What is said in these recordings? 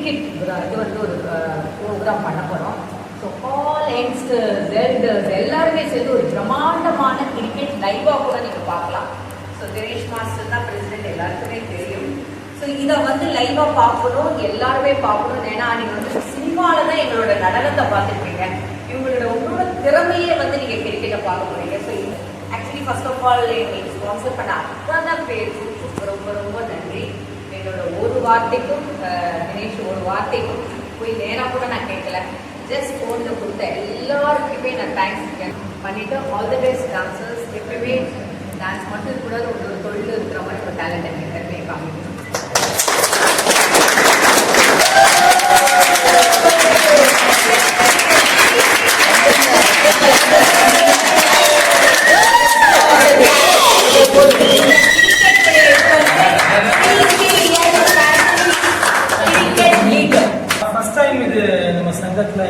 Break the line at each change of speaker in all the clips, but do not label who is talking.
Cricket இது வந்து ஒரு ப்ரோக்ராம் பண்ண போகிறோம். ஸோ ஆல் யங்ஸ்டர்ஸ் எல்டர்ஸ் எல்லாருமே சேர்ந்து ஒரு பிரம்மாண்டமான கிரிக்கெட் லைவாக கூட நீங்கள் பார்க்கலாம். ஸோ தினேஷ் மாஸ்டர் தான் பிரசிடென்ட், எல்லாருக்குமே தெரியும். ஸோ இதை வந்து லைவாக பார்க்கணும், எல்லாருமே பார்க்கணும். ஏன்னா நீங்கள் வந்து சினிமாவில் தான் எங்களோட நடனத்தை பார்த்துருப்பீங்க, இவங்களோட உங்களோட திறமையே வந்து நீங்கள் கிரிக்கெட்டை பார்க்க போறீங்க. So actually first of all எங்களுக்கு ஸ்பான்சர் பண்ண அத்தனை பேருக்கும் ரொம்ப ரொம்ப நன்றி. என்னோட ஒரு வார்த்தைக்கும் தினேஷ் ஒரு வார்த்தைக்கும் போய் நேராக கூட நான் கேட்கல, ஜஸ்ட் ஃபோனில் கொடுத்த எல்லாருக்குமே நான் தேங்க்ஸ் பண்ணிட்டு ஆல் தி பெஸ்ட் டான்சர்ஸ். எப்பவுமே டான்ஸ் மட்டும் கூட ஒரு தொழில் இருக்கிற மாதிரி ஒரு டேலண்ட் எப்பவுமே காமிக்கணும்.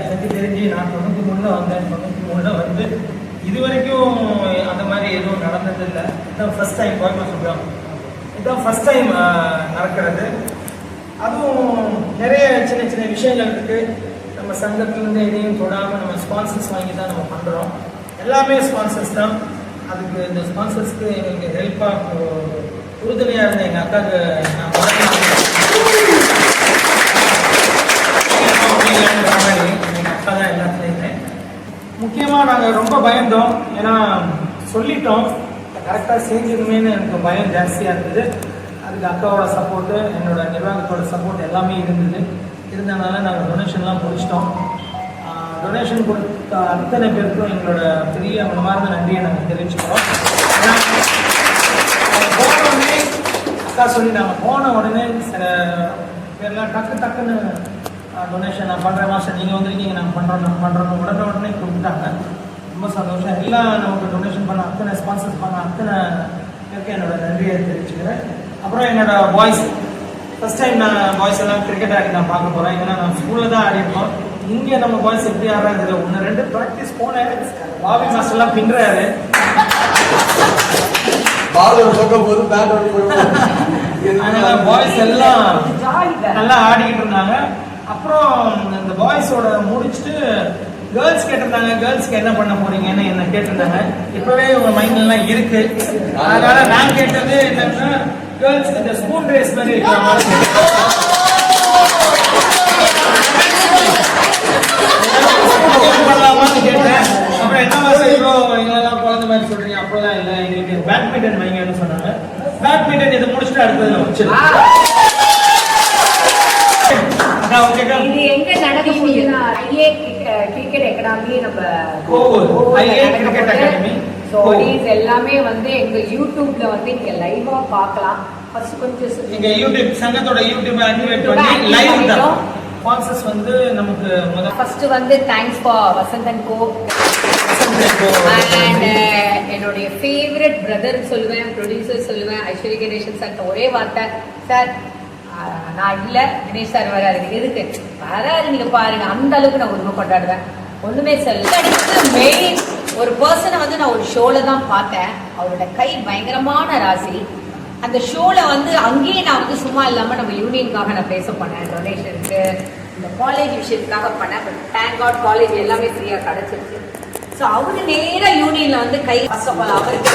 எனக்கு தெரிஞ்சு நான் 93 வந்தேன். 93 வந்து இது வரைக்கும் அந்த மாதிரி எதுவும் நடந்ததில்லை. இதுதான் ஃபர்ஸ்ட் டைம் கோயம்புத்தூர், இதுதான் ஃபர்ஸ்ட் டைம் நடக்கிறது. அதுவும் நிறைய சின்ன சின்ன விஷயங்கள் இருக்குது. நம்ம சங்கத்திலேருந்து எதையும் தொடாமல் நம்ம ஸ்பான்சர்ஸ் வாங்கி தான் நம்ம பண்ணுறோம். எல்லாமே ஸ்பான்சர்ஸ் தான். அதுக்கு இந்த ஸ்பான்சர்ஸ்க்கு எங்களுக்கு ஹெல்ப்பாக உறுதுணையாக இருந்த எங்கள் அக்காவுக்கு நான் எங்கள் அக்கா தான் எல்லாத்துலேயுமே. முக்கியமாக நாங்கள் ரொம்ப பயந்தோம், ஏன்னா சொல்லிட்டோம் கரெக்டாக செஞ்சிருமேன்னு எனக்கு பயம் ஜாஸ்தியாக இருந்தது. அதுக்கு அக்காவோட சப்போர்ட்டு, என்னோட நிர்வாகத்தோட சப்போர்ட் எல்லாமே இருந்ததுனால நாங்கள் டொனேஷன்லாம் முடிச்சிட்டோம். டொனேஷன் கொடுத்த அத்தனை பேருக்கும் எங்களோட பெரிய மனமார்ந்த நன்றியை நாங்கள் தெரிவிச்சுக்கிறோம். ஏன்னா போனோடனே அக்கா சொல்லிட்டாங்க, போன உடனே சில பேர்லாம் டக்குன்னு டொனேஷன் நான் பண்ணுறேன் மாஸ்டர், நீங்கள் வந்துருக்கீங்க, நாங்கள் பண்ணுறோம் உடனே கொடுத்துட்டாங்க. ரொம்ப சந்தோஷம். எல்லாம் நமக்கு டொனேஷன் பண்ண அத்தனை ஸ்பான்சர்ஸ் பண்ண அத்தனை பேருக்கு என்னோட நன்றியை தெரிவிச்சுக்கிறேன். அப்புறம் என்னோட பாய்ஸ், ஃபர்ஸ்ட் டைம் நான் பாய்ஸ் எல்லாம் கிரிக்கெட் ஆடி நான் பார்க்க போகிறேன். ஏன்னா நான் ஸ்கூலில் தான் ஆடிருக்கோம். இங்கே நம்ம பாய்ஸ் எப்படி ஆடுறாங்க, இதில் 1-2 ப்ராக்டிஸ் போனேன். பாபி மாஸ்டர்லாம் பின்னுறாரு, அதனால பாய்ஸ் எல்லாம் நல்லா ஆடிக்கிட்டு இருந்தாங்க. அப்புறம் இந்த பாய்ஸோட முடிச்சுட்டு கேர்ள்ஸ் கேட்டிருந்தாங்க, கேர்ள்ஸ்க்கு என்ன பண்ண போறீங்கன்னு என்ன கேட்டிருந்தாங்க. இப்பவே உங்க மைண்ட்லாம் இருக்கு. அதனால நான் கேட்டது என்னன்னா, கேர்ள்ஸ் இந்த ஸ்பூன் ரேஸ் மாதிரி இருக்கிற மாதிரி பண்ணலாமான்னு கேட்டேன். அப்புறம் என்ன மாதிரி எங்களெல்லாம் குழந்தை மாதிரி சொல்றீங்க, அப்பெல்லாம் இல்லை, எங்களுக்கு பேட்மிண்டன் வைங்கன்னு சொன்னாங்க. பேட்மிண்டன் இதை முடிச்சுட்டு அடுத்தது வச்சிருக்கேன்.
இது எங்க நடக்குதுன்னா ஐஏ கிரிக்கெட் அகாடமி, நம்ம
ஐஏ கிரிக்கெட் அகாடமி.
சோ இது எல்லாமே வந்து எங்க யூடியூப்ல வந்து நீங்க லைவா பார்க்கலாம். ஃபர்ஸ்ட் கொஞ்சம்
நீங்க யூடியூப் சங்கத்தோட யூடியூப் ஆக்டிவேட் பண்ணி லைவ் தான் ஸ்பான்சர்ஸ் வந்து நமக்கு முதல்ல
ஃபர்ஸ்ட் வந்து thanks for Vasanthan co and என்னுடைய ஃபேவரட் பிரதர் சொல்லுவேன், ப்ரொடியூசர் சொல்லுவேன், ஐஸ்வர்யா கணேசன் சார். ஒரே வார்த்தை, சார் நான் இல்லை, தினேஷ் சார் வராது, எதுக்கு வராது நீங்க பாருங்க, அந்த அளவுக்கு நான் உரிமை கொண்டாடுவேன். ஒண்ணுமே சொல்ல மெயின் ஒரு பர்சனை வந்து நான் ஒரு ஷோல தான் பார்த்தேன். அவரோட கை பயங்கரமான ராசி. அந்த ஷோல வந்து அங்கேயே நான் வந்து சும்மா இல்லாம நம்ம யூனியனுக்காக நான் பேச பண்ணேன், டொனேஷனுக்கு, இந்த காலேஜ் விஷயத்துக்காக பண்ணேன். பட் தேங்க் காட் காலேஜ் எல்லாமே ஃப்ரீயா கிடைச்சிருச்சு. ஸோ அவரு நேராக யூனியன்ல வந்து கை ஃபர்ஸ்ட் ஆஃப் ஆல் அவருக்கு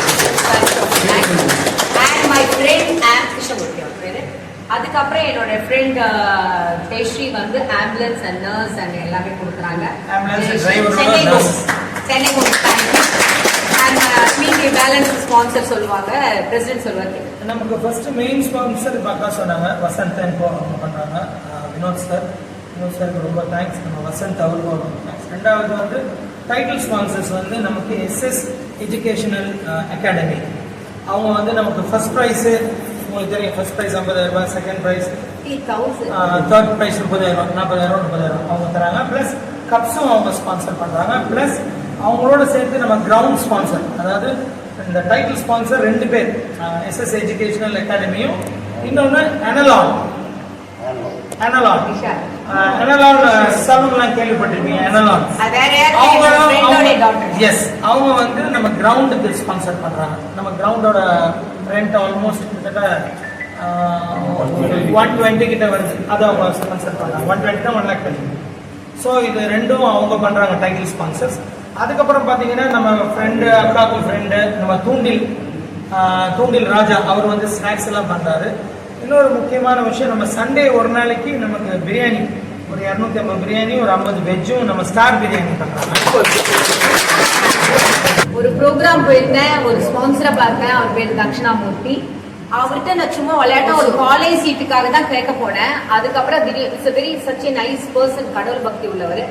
அண்ட் மை ஃப்ரெண்ட் ஆம் கிருஷ்ணமூர்த்தி அவர் பேரு. அதுக்கப்புறம் என்னோட ஃப்ரெண்ட் ஜெயஸ்ரீ வந்து ஆம்புலன்ஸ் அண்ட் நர்ஸ் அண்ட் எல்லாமே கொடுக்குறாங்க. சென்னை மீதி பேலன்ஸ் ஸ்பான்சர் சொல்லுவாங்க, பிரசிடென்ட் சொல்லுவாங்க.
நமக்கு ஃபர்ஸ்ட் மெயின் ஸ்பான்சர் அக்கா சொன்னாங்க, வசந்த் அவங்க பண்றாங்க. வினோத் சாருக்கு ரொம்ப தேங்க்ஸ். நம்ம வசந்த் அவருக்கு ரொம்ப தேங்க்ஸ். ரெண்டாவது வந்து டைட்டில் ஸ்பான்சர்ஸ் வந்து நமக்கு எஸ்எஸ் எஜுகேஷனல் அகாடமி. அவங்க வந்து நமக்கு ஃபர்ஸ்ட் ப்ரைஸு உங்களுக்கு தெரியும், first prize 50,000, second prize 30,000, third prize 30,000, 40,000, 30,000 அவங்க தராங்க. ப்ளஸ் கப்ஸும் அவங்க ஸ்பான்சர் பண்ணுறாங்க. ப்ளஸ் அவங்களோட சேர்த்து நம்ம கிரவுண்ட் ஸ்பான்சர், அதாவது இந்த டைட்டில் ஸ்பான்சர் 2 பேர், எஸ்எஸ் எஜுகேஷனல் அகாடமியும் இன்னொன்று அனலான் சலூன்லாம் கேள்விப்பட்டிருக்கீங்க. அனலான் அவங்க வந்து நம்ம கிரவுண்டுக்கு ஸ்பான்சர் பண்றாங்க. நம்ம கிரவுண்டோட ரெண்ட் ஆல்மோஸ்ட் கிட்டத்தட்ட 120 கிட்ட வருது. அதை அவங்க ஸ்பான்சர் பண்ணாங்க. 120 தான் 1 lakh. ஸோ இது ரெண்டும் அவங்க பண்றாங்க டைட்டில் ஸ்பான்சர்ஸ். அதுக்கப்புறம் பார்த்தீங்கன்னா நம்ம ஃப்ரெண்டு, அக்காக்கு ஃப்ரெண்டு, நம்ம தூண்டில் ராஜா, அவர் வந்து ஸ்நாக்ஸ் எல்லாம் பண்றாரு. இன்னொரு முக்கியமான விஷயம், நம்ம சண்டே ஒரு நாளைக்கு நமக்கு பிரியாணி ஒரு 250 பிரியாணி, ஒரு 50 வெஜ்ஜும் நம்ம ஸ்டார் பிரியாணி பண்றாங்க.
ஒரு ப்ரோக்ராம் போயிருந்தேன், ஒரு ஸ்பான்சரை பார்த்தேன், அவர் பேர் தட்சிணாமூர்த்தி. அவர்கிட்ட நான் சும்மா விளையாட்டா ஒரு காலேஜ் சீட்டுக்காக தான் கேட்க போனேன். அதுக்கப்புறம் it's very such a nice person, கடவுள் பக்தி உள்ளவர்.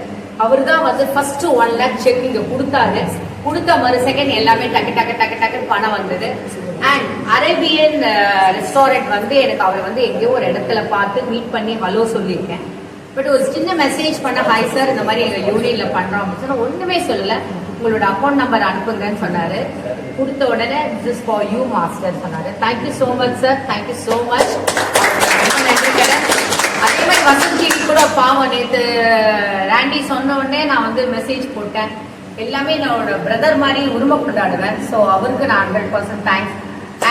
அவர் தான் வந்து ஃபர்ஸ்ட் 1 lakh செக் இங்க கொடுத்தாரு. கொடுத்த மறு செகண்ட் எல்லாமே டக்கு பணம் வந்தது. அண்ட் அரேபியன் ரெஸ்டாரண்ட் வந்து எனக்கு அவர் வந்து எங்கேயோ ஒரு இடத்துல பார்த்து மீட் பண்ணி ஹலோ சொல்லியிருக்கேன். பட் ஒரு சின்ன மெசேஜ் பண்ண, ஹாய் சார் இந்த மாதிரி எங்க யூனியன்ல பண்றோம் அப்படின்னு சொன்னா ஒண்ணுமே சொல்லல. உங்களோட அக்கௌண்ட் நம்பர் அனுப்புங்கன்னு சொன்னாரு. கொடுத்த உடனே திஸ் ஃபார் யூ மாஸ்டர் சொன்னாரு. Thank you so much sir, thank you so much. அதே மாதிரி வசந்தி கூட பாவம், நேற்று ராண்டி சொன்ன உடனே நான் வந்து மெசேஜ் போட்டேன். எல்லாமே என்னோட பிரதர் மாதிரி உரிமை கொண்டாடுவேன். ஸோ அவருக்கு நான் 100% thanks.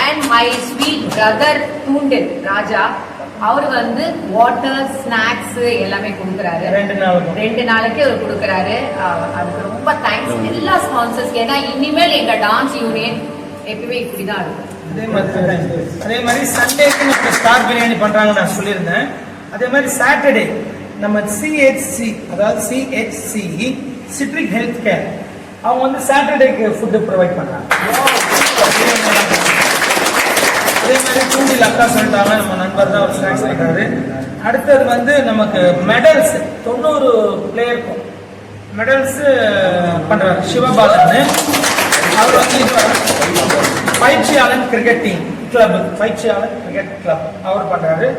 And my sweet brother தூண்டில் ராஜா, அவர் வந்து வாட்டர், ஸ்நாக்ஸ் எல்லாமே கொடுக்குறாரு. 2 நாளைக்கு அவர் கொடுக்குறாரு. அதுக்கு ரொம்ப தேங்க்ஸ் எல்லா ஸ்பான்சர்ஸ். ஏன்னா இனிமேல் எங்க டான்ஸ் யூனியன் எப்பவுமே இப்படிதான் இருக்கும்.
அதே மாதிரி சண்டேக்கு நம்ம ஸ்டார் பிரியாணி பண்றாங்க நான் சொல்லியிருந்தேன். அதே மாதிரி சாட்டர்டே நம்ம சிஹெச்சி, அதாவது சிஹெச்சி சிட்ரிக் ஹெல்த் கேர், அவங்க வந்து சாட்டர்டேக்கு ஃபுட்டு ப்ரொவைட் பண்றாங்க. அதே மாதிரி தூண்டில் அக்கா சொல்லிட்டாங்க, நம்ம நண்பர் தான் ஒரு ஸ்நாக்ஸ் பண்றாரு. அடுத்தது வந்து நமக்கு மெடல்ஸ் 90 பிளேயருக்கும் மெடல்ஸ் பண்றாரு சிவபாலன். அவர் வந்து பயிற்சியாளன் கிரிக்கெட் டீம் கிளப், பயிற்சியாளன் கிரிக்கெட் கிளப் அவர் பண்றாரு.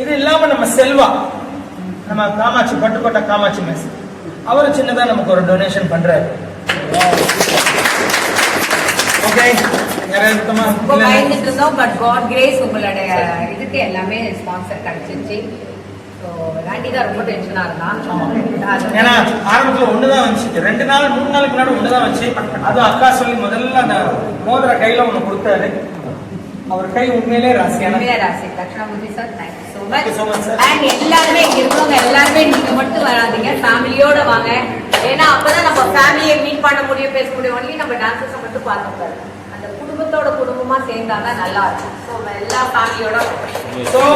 இது இல்லாம நம்ம செல்வா, நம்ம காமாட்சி, பட்டுக்கோட்டை காமாட்சி மெஸ், அவரு சின்னதா நமக்கு ஒரு டொனேஷன் பண்றாரு. ஓகே,
ரொம்ப பயந்துட்டு இருந்தோம். பட் காட் கிரேஸ் உங்களுடைய இதுக்கு எல்லாமே ஸ்பான்சர் கிடைச்சிருச்சு. ராண்டி தான் ரொம்ப டென்ஷனா இருந்தான்.
ஏன்னா ஆரம்பத்துல ஒண்ணுதான் வந்துச்சு, 2 நாள் 3 நாளுக்கு முன்னாடி ஒண்ணுதான் வந்துச்சு. அதுவும் அக்கா சொல்லி முதல்ல அந்த மோதிர கையில ஒண்ணு கொடுத்தாரு. அவர் கை உண்மையிலே ராசியான
ராசி. Dakshinamurthy sir, thank you so much. And எல்லாருமே இங்க இருக்கவங்க எல்லாருமே நீங்க மட்டும் வராதீங்க, ஃபேமிலியோட வாங்க. ஏன்னா அப்பதான் நம்ம ஃபேமிலியை மீட் பண்ண முடியும், பேச முடியும். ஒன்லி நம்ம டான்சர்ஸை மட்டும் பார்த்துப்பாரு. அந்த குடும்பத்தோட குடும்பமா சேர்ந்தாதான் நல்லா இருக்கும். ஸோ எல்லா ஃபேமிலியோட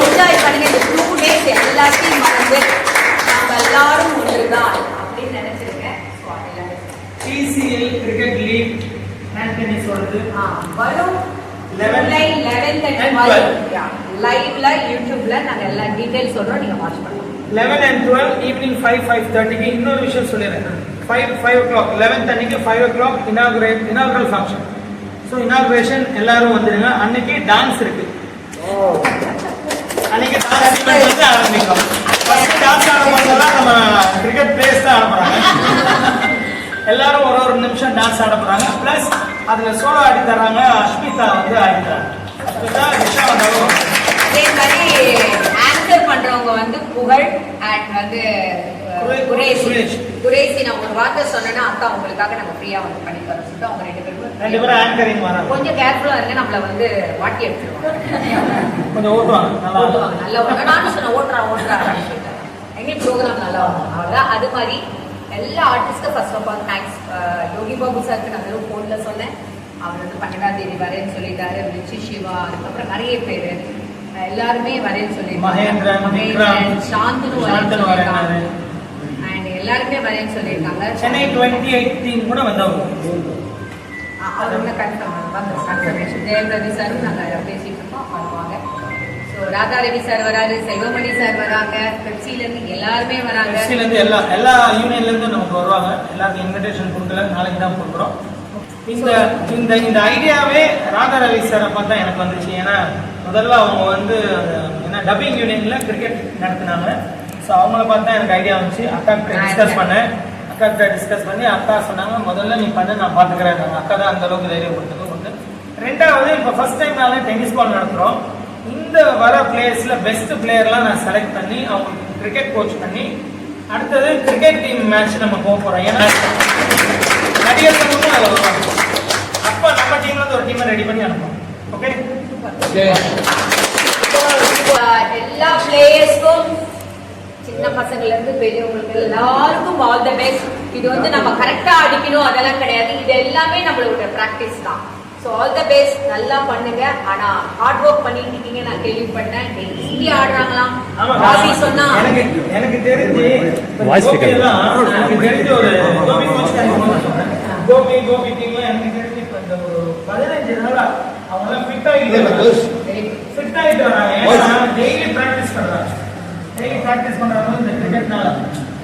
என்ஜாய் பண்ணுங்க. இந்த 2 days எல்லாத்தையும் மறந்து நம்ம எல்லாரும் ஒன்றுதான் அப்படின்னு நினைச்சிருக்கேன். ஸோ அதெல்லாம்
TCL cricket league hand tennis வருது.
வரும் 11:30 லைவ்ல யூடியூப்ல நாங்க எல்லா டீடைல்ஸ் சொல்றோம், நீங்க வாட்ச் பண்ணலாம்.
11 and 12 ஈவினிங் 5:30க்கு இன்னொரு விஷயம் சொல்லிடுறேன். 5 o'clock 11th அன்னைக்கு 5 o'clock inaugural function. So inauguration எல்லாரும் வந்துருங்க. அன்னைக்கு டான்ஸ் இருக்கு. அன்னைக்கு டான்ஸ் ஆரம்பிக்கும். டான்ஸ் ஆடும்போதெல்லாம் நம்ம கிரிக்கெட் பிளேயர்ஸ் தான் ஆட போறாங்க. எல்லாரும் ஒரு நிமிஷம் டான்ஸ் ஆட போறாங்க. பிளஸ் அதுல சோலோ ஆடி தர்றாங்க. அஸ்மிதா வந்து ஆடி தராங்க. அஸ்மிதா விஷா வந்தாலும்
அதே மாதிரி ஆன்சர் பண்றவங்க வந்து புகழ் அண்ட் வந்து குரேஷி. நான் ஒரு வார்த்தை சொன்னேன்னா அக்கா உங்களுக்காக நம்ம ஃப்ரீயா வந்து பண்ணி தரோம் சொல்லிட்டு அவங்க 2 பேரும்
ஆங்கரிங் வராங்க.
கொஞ்சம் கேர்ஃபுல்லா இருங்க, நம்மள வந்து வாட்டி எடுத்துருவாங்க.
கொஞ்சம் ஓட்டுவாங்க, நல்லா
ஓட்டுவாங்க. நானும் சொன்ன ஓட்டுறா எங்களுக்கு ப்ரோக்ராம் நல்லா வரும். அவ்வளோதான். அது மாதிரி எல்லா ஆர்டிஸ்ட்டும் first of all thanks. Yogi Babu சாருக்கு நான் வெறும் ஃபோன்ல சொன்னேன். அவர் வந்து 12ஆம் தேதி வரேன்னு சொல்லிட்டாரு. ரிச்சி சிவா, அதுக்கப்புறம் நிறைய பேர் எல்லாருமே வரேன்னு சொல்லியிருக்காங்க. சாந்தனு வரேன் அண்ட் எல்லாருமே வரேன்னு சொல்லியிருக்காங்க.
சென்னை 2018 கூட வந்தவங்க.
அது ஒன்று கன்ஃபர்மேஷன். ஜெயரவி சாரும் நாங்கள் பேசிட்டு இருக்கோம், வருவாங்க. ஸோ ராதாரவி சார் வராரு, செல்வமணி சார் வராங்க, பெப்சிலேருந்து எல்லாருமே வராங்க.
பெப்சிலேருந்து எல்லா யூனியன்லேருந்து நமக்கு வருவாங்க. எல்லாருக்கும் இன்விடேஷன் கொடுக்கல, நாளைக்கு தான் கொடுக்குறோம். இந்த ஐடியாவே ராதாரவி சாரை பார்த்தா எனக்கு வந்துச்சு. ஏன்னா முதல்ல அவங்க வந்து என்ன டப்பிங் யூனியன்ல கிரிக்கெட் நடத்தினாங்க. ஸோ அவங்கள பார்த்தா எனக்கு ஐடியா வந்துச்சு. அக்காக்கிட்ட டிஸ்கஸ் பண்ணி அக்கா சொன்னாங்க, முதல்ல நீ பண்ண, நான் பார்த்துக்கிறேன். அக்கா தான் அந்த அளவுக்கு தைரியம் கொடுத்தது ஒன்று. 2வது, இப்போ ஃபர்ஸ்ட் டைம் நாங்கள் டென்னிஸ் பால் நடத்துகிறோம். இந்த வர பிளேயர்ஸ்ல பெஸ்ட் பிளேயர்லாம் நான் செலக்ட் பண்ணி அவங்களுக்கு கிரிக்கெட் கோச் பண்ணி அடுத்தது கிரிக்கெட் டீம் மேட்ச் நம்ம போக போறோம். ஏன்னா நடிகர்களும் அதில் வருவாங்க. அப்போ நம்ம டீம்ல இருந்து ஒரு டீமை ரெடி பண்ணி அனுப்போம். ஓகே.
எல்லா பிளேயர்ஸ்க்கும் சின்ன பசங்கள்ல இருந்து பெரியவங்களுக்கு எல்லாருக்கும் ஆல் த பெஸ்ட். இது வந்து நம்ம கரெக்டா அடிக்கணும் அதெல்லாம் கிடையாது, இது எல்லாமே நம்மளோட பிராக்டிஸ் தான். ஸோ ஆல் த பெஸ்ட், நல்லா பண்ணுங்க. ஆனா ஹார்ட் ஒர்க் பண்ணிட்டு இருக்கீங்க, நான் கேள்விப்பட்டேன். டெய்லி ஆடுறாங்களாம். ஹாபி சொன்னா
எனக்கு தெரிஞ்சு எனக்கு தெரிஞ்ச ஒரு கோபி டீம்லாம் எனக்கு தெரிஞ்சு இப்ப இந்த ஒரு 15 நாளா அவங்க எல்லாம் ஃபிட் ஆகிட்டு வராங்க. டெய்லி பிராக்டிஸ் பண்றாங்க இந்த கிரிக்கெட்னால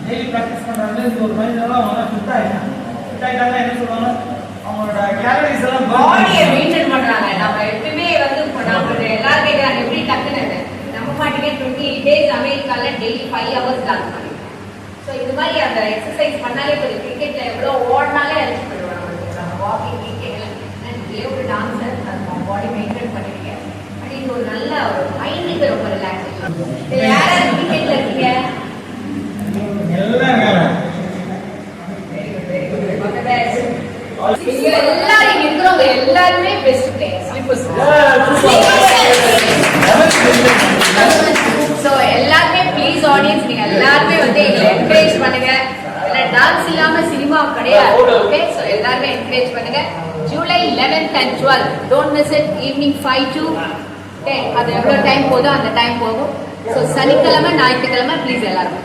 டெய்லி பிராக்டிஸ் பண்றாங்க. இந்த ஒரு 15 நாளா அவங்க ஃபிட் ஆகிட்டாங்க. என்ன சொல்லுவாங்க, அவங்களோட கேலரிஸ் எல்லாம்
பாடியை மெயின்டைன் பண்றாங்க. நம்ம எப்பவுமே வந்து நம்ம எல்லாரும் கேட்கறாங்க எப்படி டக்குன்னு நம்ம பாட்டுக்கே 28 days அமெரிக்கால டெய்லி 5 hours டான்ஸ் பண்ணிருக்கோம். ஸோ இது மாதிரி அந்த எக்ஸசைஸ் பண்ணாலே இப்போ கிரிக்கெட்ல எவ்வளோ ஓடினாலே அழிச்சு போயிடுவோம். நம்ம வாக்கிங் இதே ஒரு டான்ஸர் நம்ம பாடி மெயின்டைன் பண்ணிருக்கேன். பட் இது ஒரு நல்ல ஒரு மைண்டுக்கு ரொம்ப ரிலாக்ஸேஷன். இது யாராவது கிரிக்கெட்ல இருக்கீங்க?
எல்லாம்
எல்லாரும் இருக்கிறவங்க எல்லாருமே பெஸ்ட் பிளேயர்ஸ். ஸோ எல்லாருமே ப்ளீஸ் ஆடியன்ஸ், நீங்க எல்லாருமே வந்து எங்களை என்கரேஜ் பண்ணுங்க. டான்ஸ் இல்லாம சினிமா கிடையாது. ஓகே, ஸோ எல்லாருமே என்கரேஜ் பண்ணுங்க. July 11th and 12th don't miss it. Evening 5 to 10 அது எவ்வளோ டைம் போதோ அந்த டைம் போகும். ஸோ சனிக்கிழமை ஞாயிற்றுக்கிழமை ப்ளீஸ் எல்லாரும்